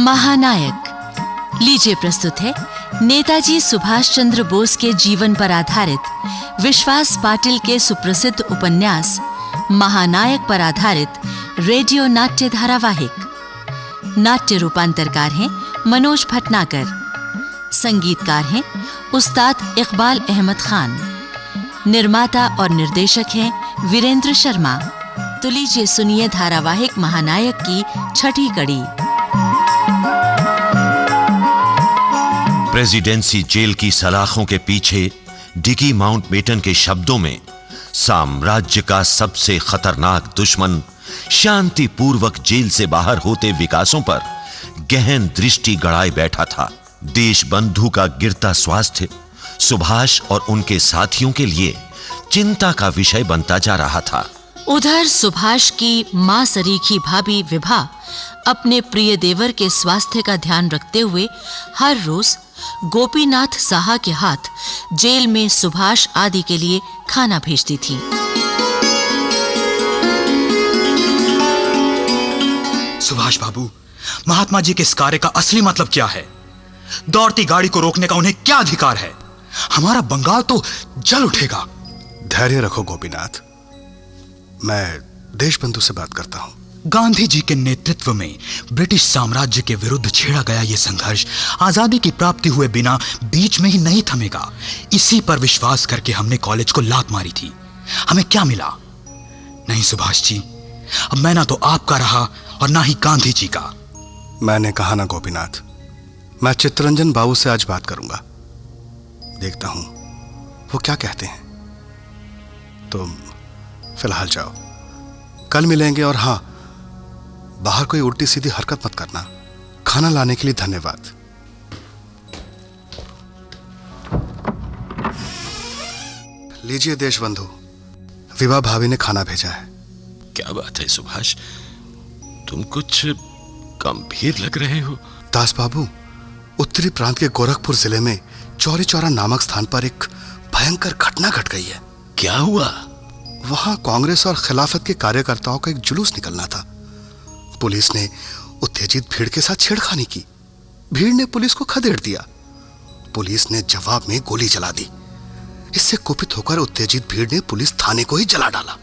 महानायक। लीजिए प्रस्तुत है नेताजी सुभाष चंद्र बोस के जीवन पर आधारित विश्वास पाटिल के सुप्रसिद्ध उपन्यास महानायक पर आधारित रेडियो नाट्य धारावाहिक। नाट्य रूपांतरकार हैं मनोज भटनागर, संगीतकार हैं उस्ताद इकबाल अहमद खान, निर्माता और निर्देशक हैं वीरेंद्र शर्मा। तो लीजिए सुनिए धारावाहिक महानायक की छठी कड़ी। प्रेसिडेंसी जेल की सलाखों के पीछे डिकी माउंटबेटन के शब्दों में साम्राज्य का सबसे खतरनाक दुश्मन शांतिपूर्वक जेल से बाहर होते विकासों पर गहन दृष्टि गड़ाए बैठा था। देशबंधु का गिरता स्वास्थ्य सुभाष और उनके साथियों के लिए चिंता का विषय बनता जा रहा था। उधर सुभाष की मां सरीखी भाभी विभा अपने प्रिय देवर के स्वास्थ्य का ध्यान रखते हुए हर रोज गोपीनाथ साहा के हाथ जेल में सुभाष आदि के लिए खाना भेजती थी। सुभाष बाबू, महात्मा जी के इस कार्य का असली मतलब क्या है? दौड़ती गाड़ी को रोकने का उन्हें क्या अधिकार है? हमारा बंगाल तो जल उठेगा। धैर्य रखो गोपीनाथ, मैं देशबंधु से बात करता हूं। गांधी जी के नेतृत्व में ब्रिटिश साम्राज्य के विरुद्ध छेड़ा गया यह संघर्ष आजादी की प्राप्ति हुए बिना बीच में ही नहीं थमेगा। इसी पर विश्वास करके हमने कॉलेज को लात मारी थी। हमें क्या मिला? नहीं सुभाष जी, अब मैं ना तो आपका रहा और ना ही गांधी जी का। मैंने कहा ना गोपीनाथ, मैं चित्तरंजन बाबू से आज बात करूंगा। देखता हूं वो क्या कहते हैं। तुम फिलहाल जाओ, कल मिलेंगे। और हां, बाहर कोई उल्टी सीधी हरकत मत करना। खाना लाने के लिए धन्यवाद। लीजिए देशबंधु, विभा भाभी ने खाना भेजा है। क्या बात है सुभाष, तुम कुछ गंभीर लग रहे हो। दास बाबू, उत्तरी प्रांत के गोरखपुर जिले में चौरी चौरा नामक स्थान पर एक भयंकर घटना घट गई है। क्या हुआ? वहां कांग्रेस और खिलाफत के कार्यकर्ताओं का एक जुलूस निकलना था। पुलिस ने उत्तेजित भीड़ के साथ छेड़खानी की। भीड़ ने पुलिस को खदेड़ दिया। पुलिस ने जवाब में गोली जला दी। इससे कुपित होकर उत्तेजित भीड़ ने पुलिस थाने को ही जला डाला।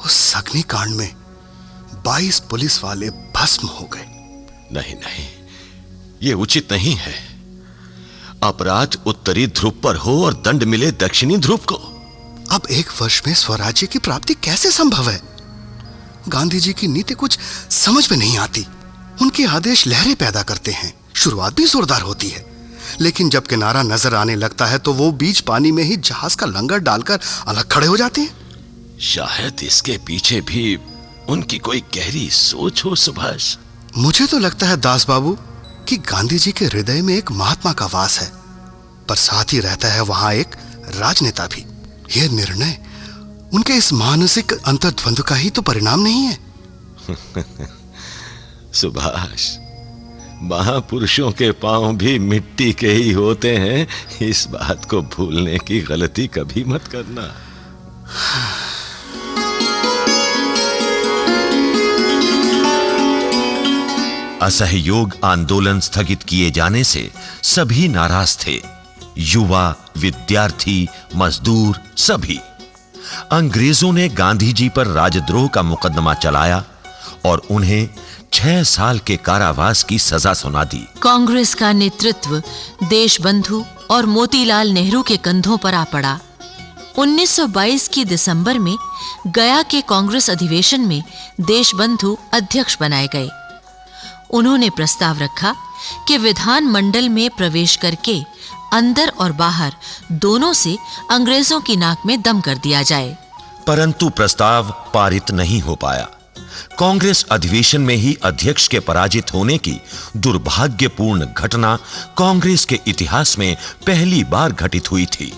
उस अग्निकांड में 22 पुलिस वाले भस्म हो गए। नहीं नहीं, यह उचित नहीं है। अपराध उत्तरी ध्रुव पर हो और दंड मिले दक्षिणी ध्रुव को। अब 1 वर्ष में स्वराज्य की प्राप्ति कैसे संभव है? गांधी जी की नीति कुछ समझ में नहीं आती। उनके आदेश लहरें पैदा करते हैं। शुरुआत भी जोरदार होती है, लेकिन जब किनारा नजर आने लगता है तो वो बीच पानी में ही जहाज का लंगर डालकर अलग खड़े हो जाते हैं। शायद इसके पीछे भी उनकी कोई गहरी सोच हो सुभाष। मुझे तो लगता है दास बाबू कि गांधी जी के हृदय में एक महात्मा का वास है, पर साथ ही रहता है वहां एक राजनेता भी। यह निर्णय उनके इस मानसिक अंतर्द्वंद का ही तो परिणाम नहीं है। सुभाष, महापुरुषों के पांव भी मिट्टी के ही होते हैं, इस बात को भूलने की गलती कभी मत करना। असहयोग आंदोलन स्थगित किए जाने से सभी नाराज थे। युवा, विद्यार्थी, मजदूर, सभी। अंग्रेजों ने गांधी जी पर राजद्रोह का मुकदमा चलाया और उन्हें 6 साल के कारावास की सजा सुना दी। कांग्रेस का नेतृत्व देशबंधु और मोतीलाल नेहरू के कंधों पर आ पड़ा। 1922 की दिसंबर में गया के कांग्रेस अधिवेशन में देशबंधु अध्यक्ष बनाए गए। उन्होंने प्रस्ताव रखा कि विधान मंडल में प्रवेश करके अंदर और बाहर दोनों से अंग्रेजों की नाक में दम कर दिया जाए। परंतु प्रस्ताव पारित नहीं हो पाया। कांग्रेस अधिवेशन में ही अध्यक्ष के पराजित होने की दुर्भाग्यपूर्ण घटना कांग्रेस के इतिहास में पहली बार घटित हुई थी।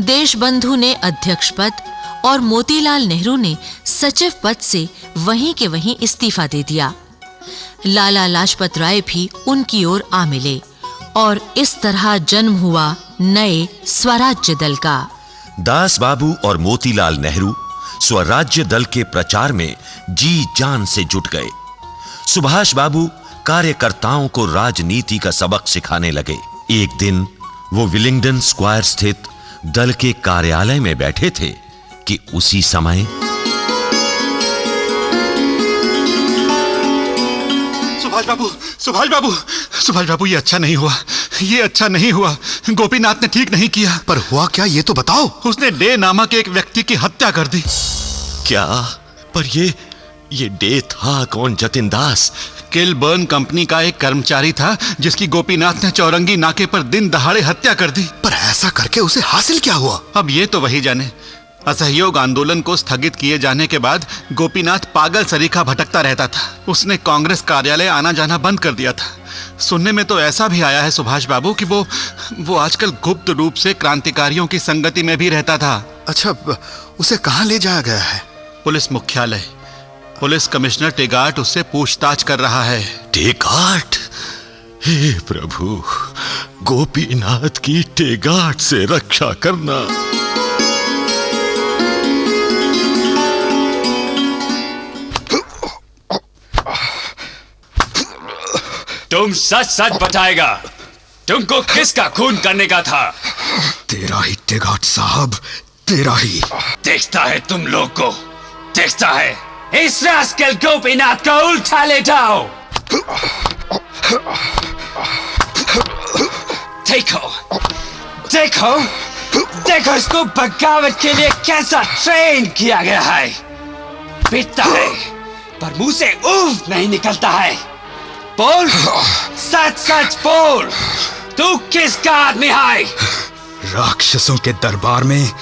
देशबंधु ने अध्यक्ष पद और मोतीलाल नेहरू ने सचिव पद से वहीं के वहीं इस्तीफा दे दिया। लाला लाजपत राय भी उनकी ओर आ मिले और इस तरह जन्म हुआ नए स्वराज्य दल का। दास बाबू और मोतीलाल नेहरू स्वराज्य दल के प्रचार में जी जान से जुट गए। सुभाष बाबू कार्यकर्ताओं को राजनीति का सबक सिखाने लगे। एक दिन वो विलिंगडन स्क्वायर स्थित दल के कार्यालय में बैठे थे कि उसी समय सुभाष बाबू, ये अच्छा नहीं हुआ, ये अच्छा नहीं हुआ। गोपीनाथ ने ठीक नहीं किया। पर हुआ क्या, ये तो बताओ। उसने डे नामक एक व्यक्ति की हत्या कर दी। क्या? पर ये डे था कौन? जतिन दास? किलबर्न कंपनी का एक कर्मचारी था जिसकी गोपीनाथ ने चौरंगी नाके पर दिन दहाड़े हत्या कर दी। पर ऐसा करके उसे हासिल क्या हुआ? अब ये तो वही जाने। असहयोग आंदोलन को स्थगित किए जाने के बाद गोपीनाथ पागल सरीखा भटकता रहता था। उसने कांग्रेस कार्यालय आना जाना बंद कर दिया था। सुनने में तो ऐसा भी आया है सुभाष बाबू कि वो आजकल गुप्त रूप से क्रांतिकारियों की संगति में भी रहता था। अच्छा, उसे कहां ले जाया गया है? पुलिस मुख्यालय। पुलिस कमिश्नर टेगार्ट उससे पूछताछ कर रहा है। टेगार्ट? हे प्रभु, गोपीनाथ की टेगार्ट से रक्षा करना। तुम सच सच बताएगा, तुमको किसका खून करने का था? तेरा ही टेगार्ट साहब, तेरा ही। देखता है तुम लोग को, देखता है। इस रास्कल गोपीनाथ का उल्टा ले जाओ। देखो देखो देखो, इसको बगावत के लिए कैसा ट्रेन किया गया है। पीटता है पर मुंह से उफ नहीं निकलता है। बोल, सच सच बोल, तू किसका आदमी है? राक्षसों के दरबार में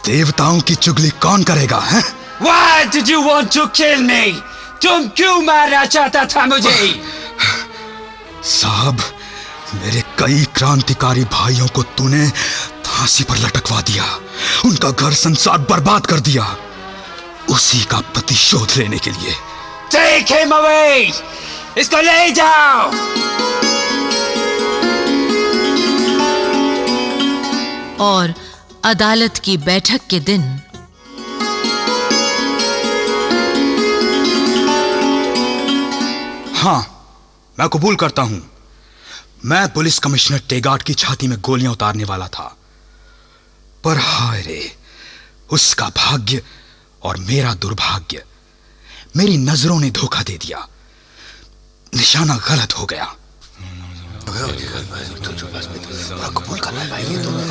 देवताओं की चुगली कौन करेगा? हैं? Why did you want to kill me? तुम क्यों मारना चाहता था मुझे? साहब, मेरे कई क्रांतिकारी भाइयों को तूने फांसी पर लटकवा दिया, उनका घर संसार बर्बाद कर दिया, उसी का प्रतिशोध लेने के लिए। Take him away! इसको ले जाओ। और अदालत की बैठक के दिन हाँ, मैं कबूल करता हूं, मैं पुलिस कमिश्नर टेगार्ट की छाती में गोलियां उतारने वाला था। पर हाय रे, उसका भाग्य और मेरा दुर्भाग्य, मेरी नजरों ने धोखा दे दिया। निशाना गलत हो गया।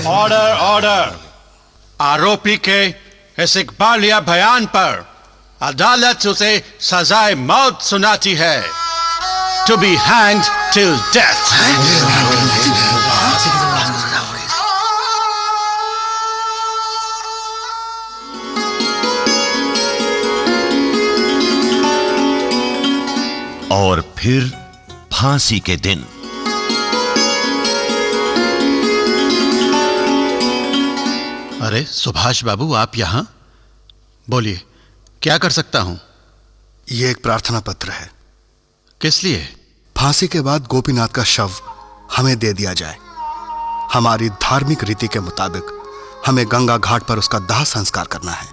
Order order. आरोपी के इस इकबालिया बयान पर अदालत उसे सजाए मौत सुनाती है। To be hanged till death. और फिर फांसी के दिन। अरे सुभाष बाबू, आप यहां? बोलिए, क्या कर सकता हूं? यह एक प्रार्थना पत्र है। किस लिए? फांसी के बाद गोपीनाथ का शव हमें दे दिया जाए। हमारी धार्मिक रीति के मुताबिक हमें गंगा घाट पर उसका दाह संस्कार करना है।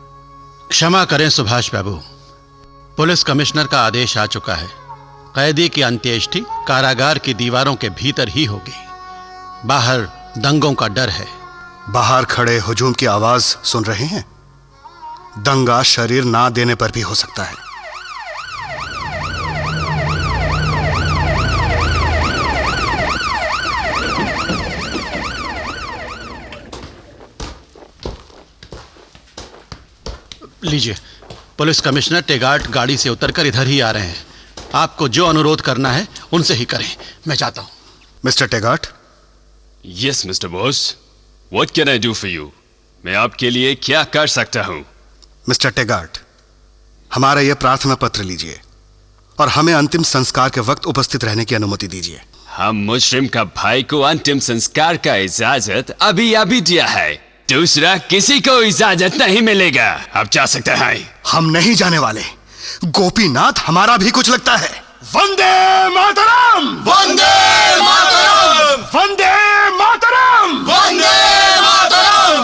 क्षमा करें सुभाष बाबू, पुलिस कमिश्नर का आदेश आ चुका है। कैदी की अंत्येष्टि कारागार की दीवारों के भीतर ही होगी। बाहर दंगों का डर है। बाहर खड़े हुजूम की आवाज सुन रहे हैं? दंगा शरीर ना देने पर भी हो सकता है। लीजिए, पुलिस कमिश्नर टेगार्ट गाड़ी से उतरकर इधर ही आ रहे हैं। आपको जो अनुरोध करना है उनसे ही करें। मैं जाता हूं। Mister Tegart. Yes, Mr. Bose. What can I do for you? मैं आपके लिए क्या कर सकता हूं? मिस्टर टेगार्ट, हमारा यह प्रार्थना पत्र लीजिए और हमें अंतिम संस्कार के वक्त उपस्थित रहने की अनुमति दीजिए। हम मुस्लिम का भाई को अंतिम संस्कार का इजाजत अभी दिया है। दूसरा किसी को इजाजत नहीं मिलेगा। आप जा सकते हैं। हम नहीं जाने वाले। गोपीनाथ हमारा भी कुछ लगता है। वंदे मातरम! वंदे मातरम! वंदे मातरम! वंदे मातरम!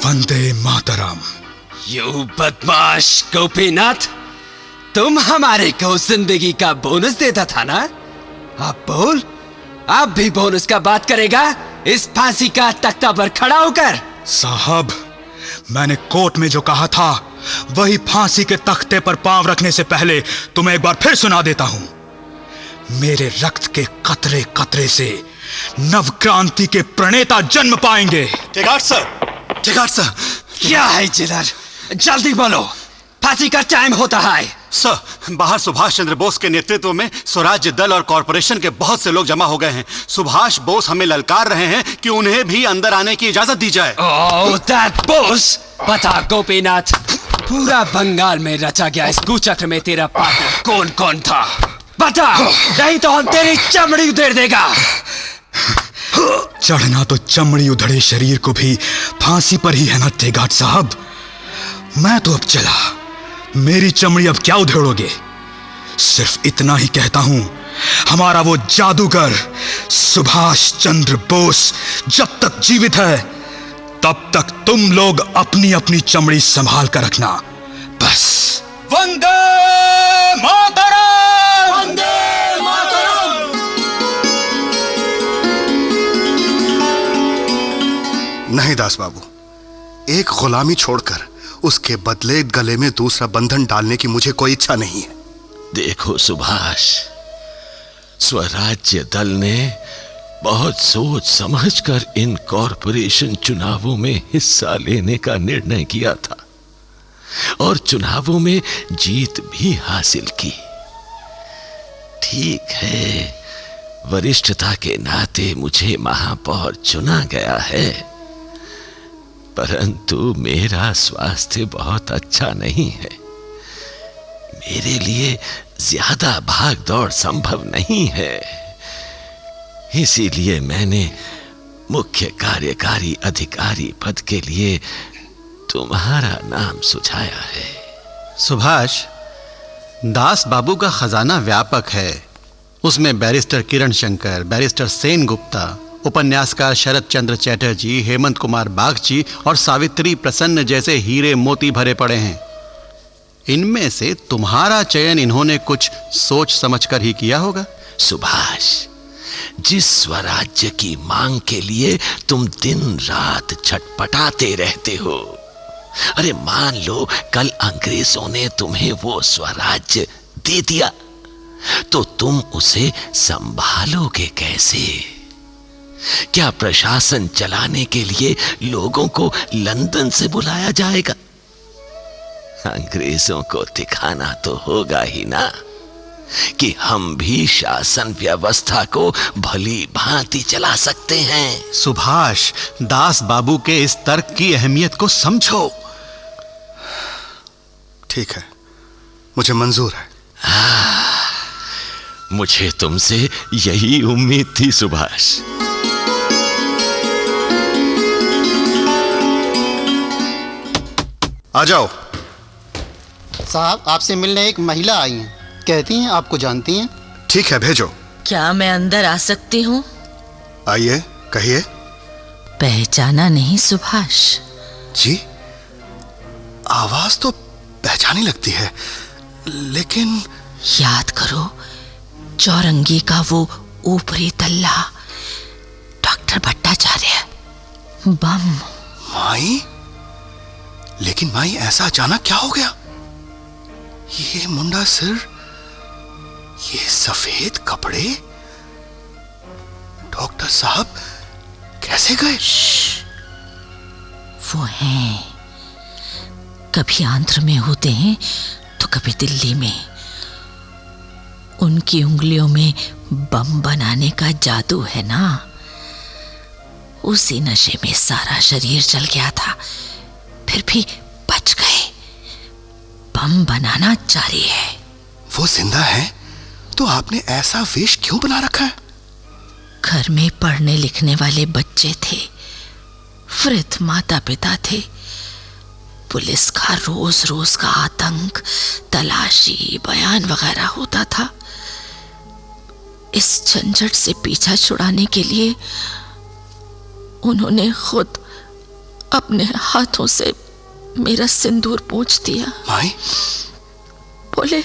वंदे मातरम। यू बदमाश गोपीनाथ, तुम हमारे को जिंदगी का बोनस देता था ना? अब बोल, अब भी बोनस का बात करेगा इस फांसी का तख्ता पर खड़ा होकर? साहब, मैंने कोर्ट में जो कहा था वही फांसी के तख्ते पर पांव रखने से पहले तुम्हें एक बार फिर सुना देता हूं। मेरे रक्त के कतरे कतरे से नव क्रांति के प्रणेता जन्म पाएंगे। टेगार्ड सर, टेगार्ड सर। क्या है जिधर? जल्दी बोलो, फांसी का टाइम होता है। सर, बाहर सुभाष चंद्र बोस के नेतृत्व में स्वराज्य दल और कॉरपोरेशन के बहुत से लोग जमा हो गए हैं। सुभाष बोस हमें ललकार रहे हैं कि उन्हें भी अंदर आने की इजाजत दी जाए। ओह, दैट बोस। बता गोपीनाथ, पूरा बंगाल में रचा गया इस कुचक्र में तेरा पार्टनर कौन कौन था? बता, नहीं तो हम तेरी चमड़ी उधेड़ देगा। चढ़ना तो चमड़ी उधड़े शरीर को भी फांसी पर ही है ना टेगार्ड साहब। मैं तो अब चला, मेरी चमड़ी अब क्या उधेड़ोगे? सिर्फ इतना ही कहता हूं, हमारा वो जादूगर सुभाष चंद्र बोस जब तक जीवित है तब तक तुम लोग अपनी अपनी चमड़ी संभाल कर रखना, बस। वंदे मातरम! वंदे मातरम! नहीं दास बाबू, एक गुलामी छोड़कर उसके बदले गले में दूसरा बंधन डालने की मुझे कोई इच्छा नहीं है। देखो सुभाष, स्वराज्य दल ने बहुत सोच समझकर इन कॉरपोरेशन चुनावों में हिस्सा लेने का निर्णय किया था और चुनावों में जीत भी हासिल की। ठीक है, वरिष्ठता के नाते मुझे महापौर चुना गया है, परंतु मेरा स्वास्थ्य बहुत अच्छा नहीं है। मेरे लिए ज्यादा भाग दौड़ संभव नहीं है, इसीलिए मैंने मुख्य कार्यकारी अधिकारी पद के लिए तुम्हारा नाम सुझाया है। सुभाष, दास बाबू का खजाना व्यापक है। उसमें बैरिस्टर किरण शंकर, बैरिस्टर सेन गुप्ता, उपन्यासकार शरद चंद्र चैटर्जी, हेमंत कुमार बागची और सावित्री प्रसन्न जैसे हीरे मोती भरे पड़े हैं। इनमें से तुम्हारा चयन इन्होंने कुछ सोच समझकर ही किया होगा। सुभाष, जिस स्वराज्य की मांग के लिए तुम दिन रात छटपटाते रहते हो, अरे मान लो कल अंग्रेजों ने तुम्हें वो स्वराज्य दे दिया, तो तुम उसे संभालोगे कैसे? क्या प्रशासन चलाने के लिए लोगों को लंदन से बुलाया जाएगा? अंग्रेजों को दिखाना तो होगा ही ना कि हम भी शासन व्यवस्था को भली भांति चला सकते हैं। सुभाष, दास बाबू के इस तर्क की अहमियत को समझो। ठीक है, मुझे मंजूर है। मुझे तुमसे यही उम्मीद थी सुभाष। आ जाओ। साहब, आपसे मिलने एक महिला आई हैं। कहती हैं आपको जानती हैं। ठीक है, भेजो। क्या मैं अंदर आ सकती हूँ? आइए, कहिए। पहचाना नहीं सुभाष? जी, आवाज तो पहचानी लगती है, लेकिन याद करो, चौरंगी का वो ऊपरी तल्ला, डॉक्टर भट्टाचार्य, बम। माई? लेकिन माई, ऐसा अचानक क्या हो गया? ये मुंडा सिर, ये सफेद कपड़े, डॉक्टर साहब कैसे गए? वो हैं, कभी आंध्र में होते हैं तो कभी दिल्ली में। उनकी उंगलियों में बम बनाने का जादू है ना। उसी नशे में सारा शरीर जल गया था, फिर भी बच गए। बम बनाना जारी है। वो जिंदा है तो आपने ऐसा वेश क्यों बना रखा है? घर में पढ़ने लिखने वाले बच्चे थे, वृद्ध माता पिता थे। पुलिस का रोज रोज का आतंक, तलाशी, बयान वगैरह होता था। इस झंझट से पीछा छुड़ाने के लिए उन्होंने खुद अपने हाथों से मेरा सिंदूर पोंछ दिया। माई? बोले,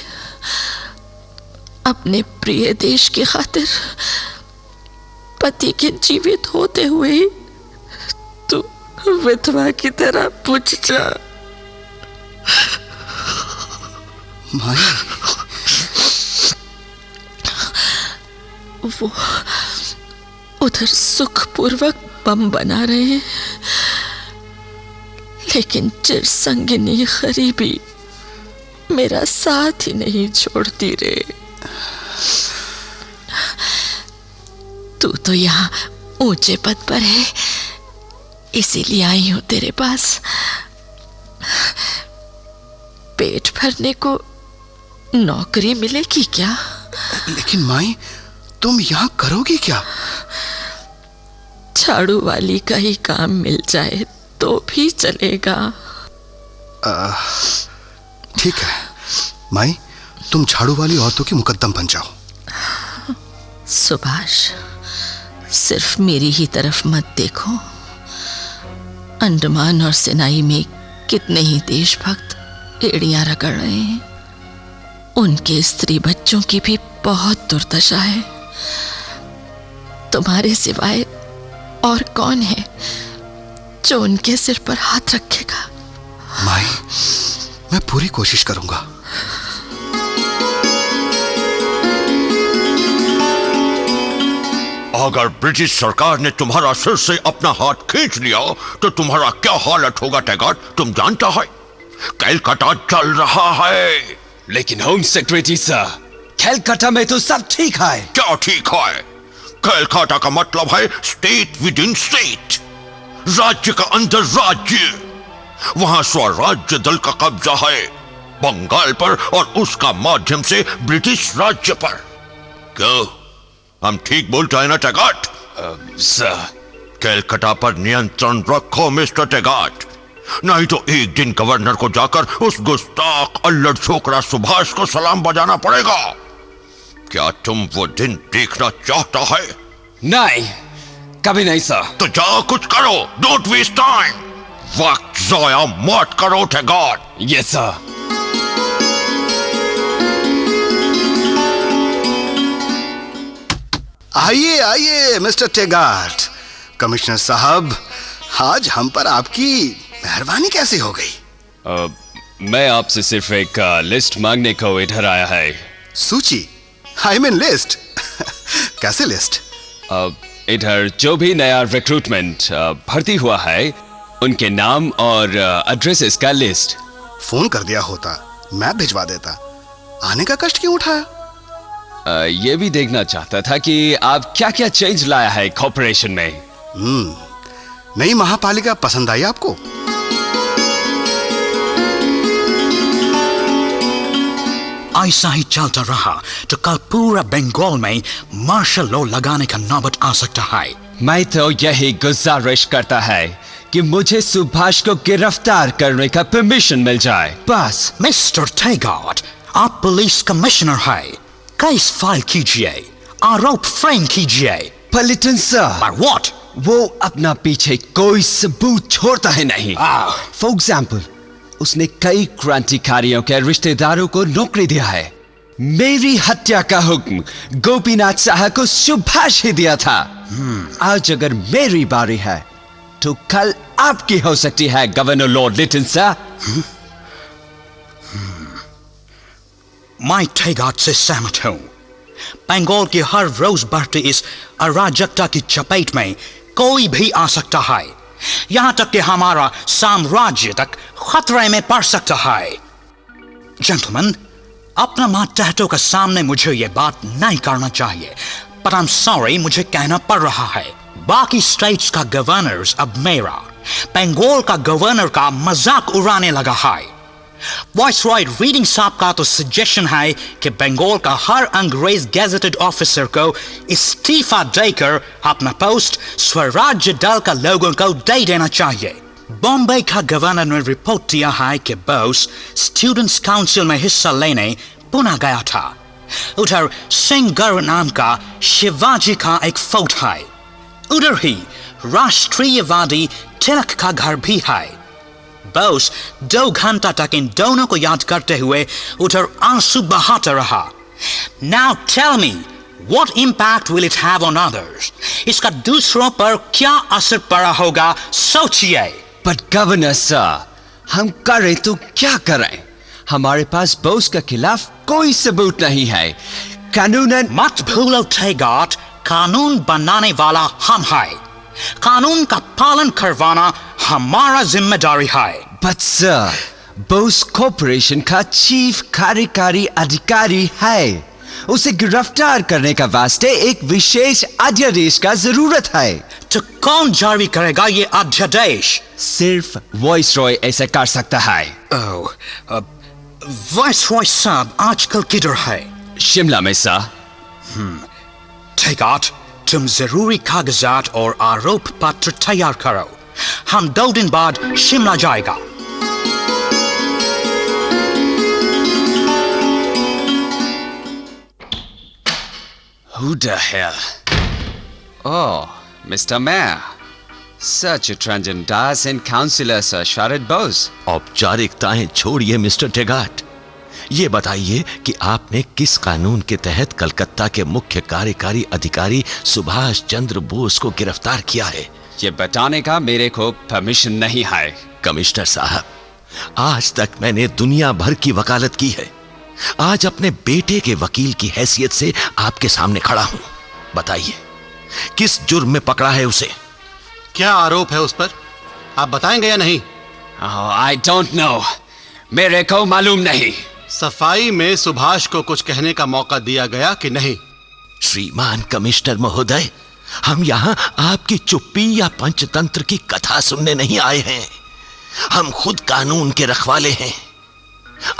अपने प्रिय देश की खातिर पति के जीवित होते हुए ही तू विधवा की तरह पूछ जा। माई? वो उधर सुखपूर्वक बम बना रहे हैं, लेकिन चिरसंगिनी गरीबी मेरा साथ ही नहीं छोड़ती रे। तू तो यहाँ ऊंचे पद पर है, इसीलिए आई हूं तेरे पास। पेट भरने को नौकरी मिलेगी क्या? लेकिन माई, तुम यहाँ करोगी क्या? झाड़ू वाली का ही काम मिल जाए तो भी चलेगा। ठीक है माई, तुम झाड़ू वाली औरतों की मुकद्दम बन जाओ। सुभाष, सिर्फ मेरी ही तरफ मत देखो। अंडमान और सिनाई में कितने ही देशभक्त एड़ियां रगड़ रहे हैं। उनके स्त्री बच्चों की भी बहुत दुर्दशा है। तुम्हारे सिवाय और कौन है जो उनके सिर पर हाथ रखेगा? माई, मैं पूरी कोशिश करूंगा। अगर ब्रिटिश सरकार ने तुम्हारा सिर से अपना हाथ खींच लिया तो तुम्हारा क्या हालत होगा टैगॉर, तुम जानता है? कलकत्ता चल रहा है। लेकिन होम सेक्रेटरी सर, कलकत्ता में तो सब ठीक है। क्या ठीक है? कलकत्ता का मतलब है स्टेट विद इन स्टेट, राज्य का अंदर राज्य। वहां स्वराज्य दल का कब्जा है बंगाल पर और उसका माध्यम से ब्रिटिश राज्य पर। क्यों, हम ठीक बोलते हैं ना टैगॉर? सर, कलकत्ता पर नियंत्रण रखो मिस्टर टैगॉर, नहीं तो एक दिन गवर्नर को जाकर उस गुस्ताख अल्लड़ छोकरा सुभाष को सलाम बजाना पड़ेगा। क्या तुम वो दिन देखना चाहता है? नहीं, कभी नहीं सर। तो जाओ कुछ करो, डोंट वेस्ट टाइम। वक्त जाया मत करो टैगॉर। Yes sir. आइए आइए मिस्टर टैगॉर। कमिश्नर साहब, आज हम पर आपकी मेहरबानी कैसे हो गई? मैं आपसे सिर्फ एक लिस्ट मांगने को इधर आया है। सूची? I mean list. कैसे लिस्ट? इधर जो भी नया रिक्रूटमेंट भर्ती हुआ है उनके नाम और एड्रेसेस का लिस्ट। फोन कर दिया होता, मैं भिजवा देता। आने का कष्ट क्यों उठाया? ये भी देखना चाहता था कि आप क्या क्या चेंज लाया है कॉर्पोरेशन में। नई महापालिका पसंद आई आपको? ऐसा ही चलता रहा तो कल पूरा बंगाल में मार्शल लॉ लगाने का नौबत आ सकता है। मैं तो यही गुजारिश करता है कि मुझे सुभाष को गिरफ्तार करने का परमिशन मिल जाए, बस। मिस्टर टैगॉर, आप पुलिस कमिश्नर है, केस फाइल कीजिए, आरोप फ्रेम कीजिए। पलिटन सर, But what? वो अपना पीछे कोई सबूत छोड़ता है नहीं। फॉर एग्जाम्पल, उसने कई क्रांतिकारियों के रिश्तेदारों को नौकरी दिया है। मेरी हत्या का हुक्म गोपीनाथ साहा को सुभाष ही दिया था। आज अगर मेरी बारी है तो कल आपकी हो सकती है गवर्नर लॉर्ड लिटन सर। मैं टैगॉर से सहमत हूँ। बंगाल की हर रोज बढ़ती इस अराजकता की चपेट में कोई भी आ सकता है, यहाँ तक कि हमारा साम्राज्य तक खतरे में पड़ सकता है। जेंटलमैन, अपना मातहतों के सामने मुझे ये बात नहीं करना चाहिए, पर आई एम सॉरी, मुझे कहना पड़ रहा है। बाकी स्टेट्स का गवर्नर अब मेरा, बंगाल का गवर्नर का मजाक उड़ाने लगा है। वाइसरॉय रीडिंग साहब का तो सजेशन है कि बंगाल का हर अंग्रेज गेजेटेड ऑफिसर को इस्तीफा देकर अपना पोस्ट स्वराज्य दल का लोगों को दे देना चाहिए। बॉम्बे का गवर्नर ने रिपोर्ट दिया है कि बोस स्टूडेंट्स काउंसिल में हिस्सा लेने पुणे गया था। उधर सिंहगढ़ नाम का शिवाजी का एक फोर्ट है। उधर ही राष्ट्रीयवादी तिलक का घर भी है। बोस 2 घंटा तक इन दोनों को याद करते हुए उधर आंसू बहाता रहा। Now tell me, what impact will it have on others? इसका दूसरों पर क्या असर पड़ा होगा, सोचिए। But Governor sir, हम करें तो क्या करें? हमारे पास बोस के खिलाफ कोई सबूत नहीं है। कानूनन मत भूलो टेगॉट, कानून बनाने वाला हम हैं। कानून का पालन करवाना हमारा जिम्मेदारी है। But sir, बोस कॉर्पोरेशन का चीफ कार्यकारी अधिकारी है। उसे गिरफ्तार करने का वास्ते एक विशेष अध्यादेश का जरूरत है। तो कौन जारी करेगा ये अध्यादेश? सिर्फ वाइसरॉय ऐसा कर सकता है। वाइसरॉय साहब आजकल किधर है? शिमला में सर। टेगॉट, तुम जरूरी कागजात और आरोप पत्र तैयार करो। हम 2 दिन बाद शिमला जाएगा। Who the hell? Oh, Mr. Mayor. Such a transcendent and Councillor Sir Sharad Bose. औपचारिकताएं छोड़िए मिस्टर टेगाट। ये बताइए कि आपने किस कानून के तहत कलकत्ता के मुख्य कार्यकारी अधिकारी सुभाष चंद्र बोस को गिरफ्तार किया है? ये बताने का मेरे को परमिशन नहीं है। कमिश्नर साहब, आज तक मैंने दुनिया भर की वकालत की है। आज अपने बेटे के वकील की हैसियत से आपके सामने खड़ा हूं। बताइए, किस जुर्म में पकड़ा है उसे? क्या आरोप है उस पर, आप बताएंगे या नहीं? I don't know. मेरे को मालूम नहीं। सफाई में सुभाष को कुछ कहने का मौका दिया गया कि नहीं? श्रीमान कमिश्नर महोदय, हम यहां आपकी चुप्पी या पंचतंत्र की कथा सुनने नहीं आए हैं। हम खुद कानून के रखवाले हैं।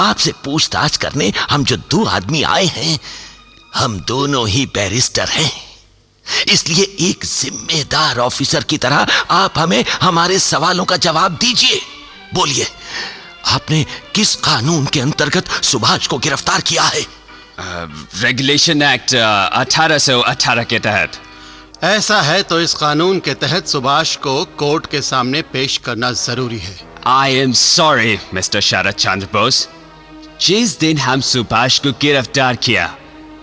आपसे पूछताछ करने हम जो 2 आदमी आए हैं, हम दोनों ही बैरिस्टर हैं। इसलिए एक जिम्मेदार ऑफिसर की तरह आप हमें हमारे सवालों का जवाब दीजिए। बोलिए, आपने किस कानून के अंतर्गत सुभाष को गिरफ्तार किया है? रेगुलेशन एक्ट 1818 के तहत। ऐसा है तो इस कानून के तहत सुभाष को कोर्ट के सामने पेश करना जरूरी है। I am sorry, Mr. शरद चंद्र बोस। जिस दिन हम सुभाष को गिरफ्तार किया,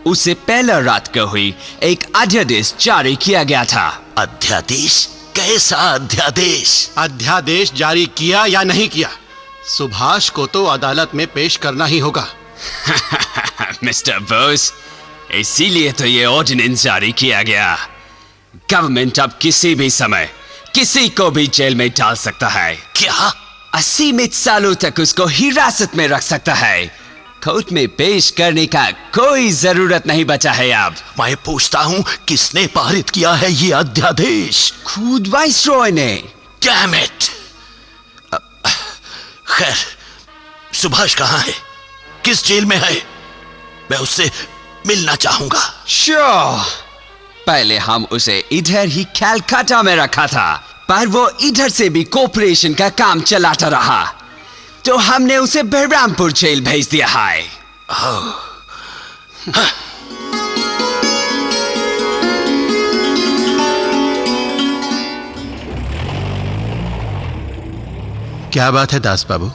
उसे पहला रात को हुई एक अध्यादेश जारी किया गया था। अध्यादेश? कैसा अध्यादेश? अध्यादेश जारी किया या नहीं किया, सुभाष को तो अदालत में पेश करना ही होगा। मिस्टर बोस, इसीलिए तो ये ऑर्डिनेंस जारी किया गया। गवर्नमेंट अब किसी भी समय किसी को भी जेल में डाल सकता है। क्या? असीमित सालों तक उसको हिरासत में रख सकता है। कोर्ट में पेश करने का कोई जरूरत नहीं बचा है अब। मैं पूछता हूं, किसने पारित किया है ये अध्यादेश? खुद वाइसरॉय ने। Damn it! खैर, सुभाष कहां है? किस जेल में है? मैं उससे मिलना चाहूंगा। श्योर। पहले हम उसे इधर ही कलकत्ता में रखा था, पर वो इधर से भी कॉर्पोरेशन का काम चलाता रहा, तो हमने उसे बहरामपुर जेल भेज दिया है। क्या बात है दास बाबू,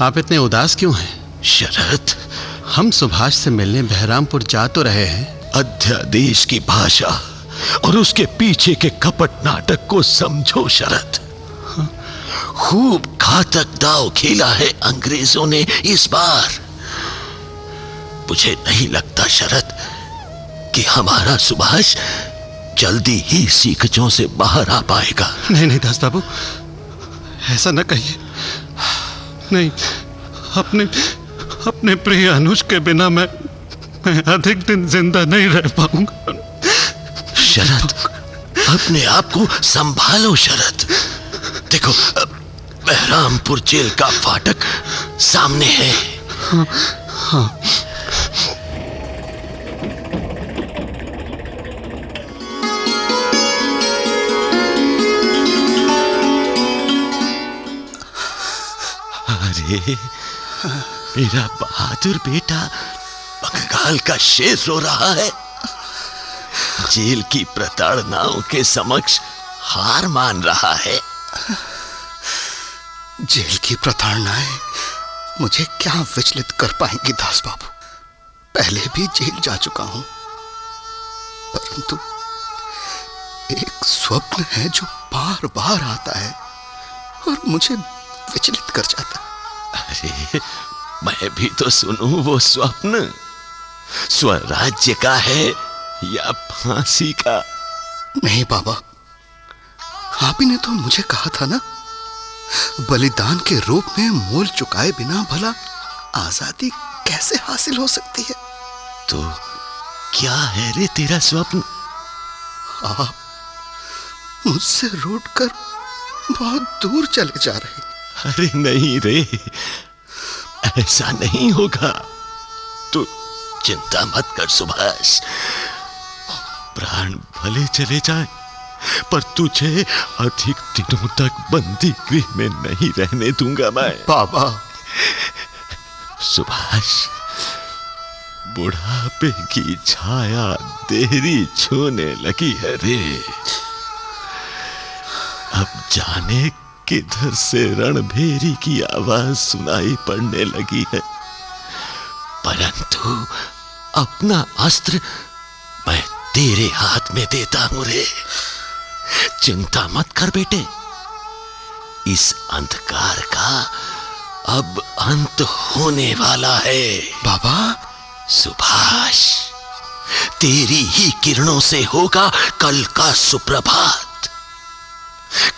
आप इतने उदास क्यों हैं? शरद, हम सुभाष से मिलने बहरामपुर जा तो रहे हैं। अध्यादेश की भाषा और उसके पीछे के कपट नाटक को समझो शरद। खूब घातक दांव खेला है अंग्रेजों ने इस बार। मुझे नहीं लगता शरद कि हमारा सुभाष जल्दी ही सीखजों से बाहर आ पाएगा। नहीं नहीं दास बाबू, ऐसा न कहिए। नहीं, अपने प्रिय अनुज के बिना मैं अधिक दिन जिंदा नहीं रह पाऊंगा। शरद, अपने आप को संभालो शरद। देखो, बहरामपुर जेल का फाटक सामने है। हाँ। अरे, मेरा बहादुर बेटा बंगाल का शेर रो रहा है। जेल की प्रताड़नाओं के समक्ष हार मान रहा है। जेल की प्रताड़नाएं मुझे क्या विचलित कर पाएंगी दास बाबू। पहले भी जेल जा चुका हूं, परंतु एक स्वप्न है जो बार बार आता है और मुझे विचलित कर जाता है। अरे मैं भी तो सुनूं वो स्वप्न। स्वराज्य का है या फांसी का? नहीं बाबा, आप ही ने तो मुझे कहा था ना, बलिदान के रूप में मूल चुकाए बिना भला आजादी कैसे हासिल हो सकती है। तो क्या है रे तेरा स्वप्न? आप मुझसे रूठकर बहुत दूर चले जा रहे हैं। अरे नहीं रे, ऐसा नहीं होगा। तू चिंता मत कर सुभाष, प्राण भले चले जाए पर तुझे अधिक दिनों तक बंदी गृह में नहीं रहने दूंगा मैं। बाबा। सुभाष, बुढ़ापे की छाया देरी छूने लगी है रे। अब जाने किधर से रणभेरी की आवाज सुनाई पड़ने लगी है, परंतु अपना अस्त्र मैं तेरे हाथ में देता हूं रे। चिंता मत कर बेटे, इस अंधकार का अब अंत होने वाला है। बाबा। सुभाष, तेरी ही किरणों से होगा कल का सुप्रभात।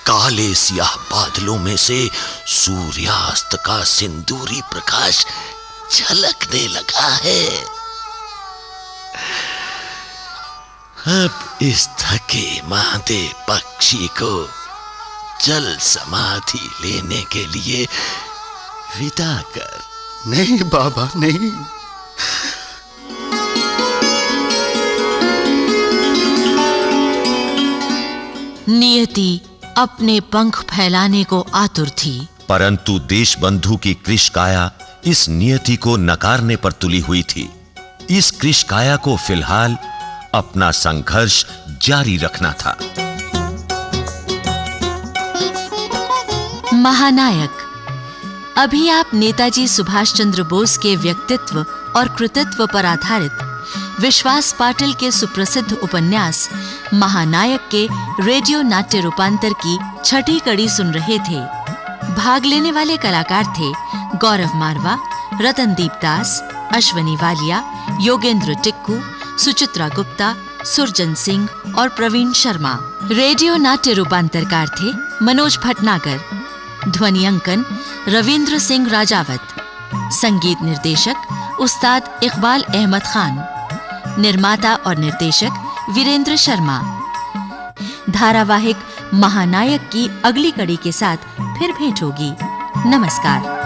काले सियाह बादलों में से सूर्यास्त का सिंदूरी प्रकाश झलकने लगा है। अब इस थके मांदे पक्षी को जल समाधि लेने के लिए विदा कर। नहीं बाबा, नहीं। नियति अपने पंख फैलाने को आतुर थी, परंतु देशबंधु की कृश काया इस नियति को नकारने पर तुली हुई थी। इस कृश काया को फिलहाल अपना संघर्ष जारी रखना था। महानायक। अभी आप नेताजी सुभाष चंद्र बोस के व्यक्तित्व और कृतित्व पर आधारित विश्वास पाटिल के सुप्रसिद्ध उपन्यास महानायक के रेडियो नाट्य रूपांतर की छठी कड़ी सुन रहे थे। भाग लेने वाले कलाकार थे गौरव मारवा, रतनदीप दास, अश्वनी वालिया, योगेंद्र टिक्कू, सुचित्रा गुप्ता, सुरजन सिंह और प्रवीण शर्मा। रेडियो नाट्य रूपांतरकार थे मनोज भटनागर। ध्वनि अंकन रविंद्र सिंह राजावत। संगीत निर्देशक उस्ताद इकबाल अहमद खान। निर्माता और निर्देशक वीरेंद्र शर्मा। धारावाहिक महानायक की अगली कड़ी के साथ फिर भेंट होगी। नमस्कार।